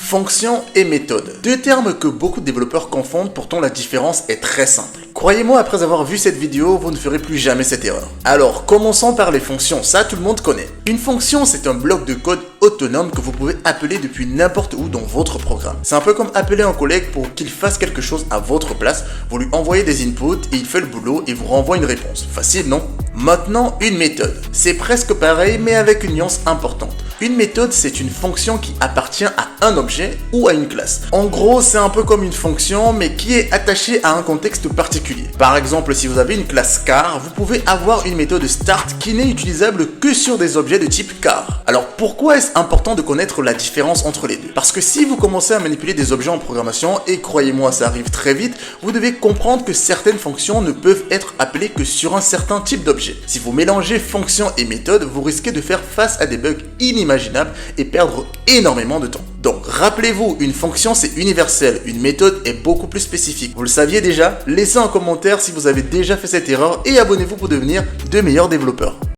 Fonction et méthode. Deux termes que beaucoup de développeurs confondent, pourtant la différence est très simple. Croyez-moi, après avoir vu cette vidéo, vous ne ferez plus jamais cette erreur. Alors, commençons par les fonctions, ça tout le monde connaît. Une fonction, c'est un bloc de code autonome que vous pouvez appeler depuis n'importe où dans votre programme. C'est un peu comme appeler un collègue pour qu'il fasse quelque chose à votre place. Vous lui envoyez des inputs et il fait le boulot et vous renvoie une réponse. Facile, non? Maintenant, une méthode. C'est presque pareil, mais avec une nuance importante. Une méthode, c'est une fonction qui appartient à un objet ou à une classe. En gros, c'est un peu comme une fonction, mais qui est attachée à un contexte particulier. Par exemple, si vous avez une classe car, vous pouvez avoir une méthode start qui n'est utilisable que sur des objets de type car. Alors pourquoi est-ce important de connaître la différence entre les deux? Parce que si vous commencez à manipuler des objets en programmation, et croyez-moi, ça arrive très vite, vous devez comprendre que certaines fonctions ne peuvent être appelées que sur un certain type d'objet. Si vous mélangez fonction et méthode, vous risquez de faire face à des bugs inimaginables et perdre énormément de temps. Donc rappelez-vous, une fonction c'est universel, une méthode est beaucoup plus spécifique. Vous le saviez déjà? Laissez un commentaire si vous avez déjà fait cette erreur et abonnez-vous pour devenir de meilleurs développeurs.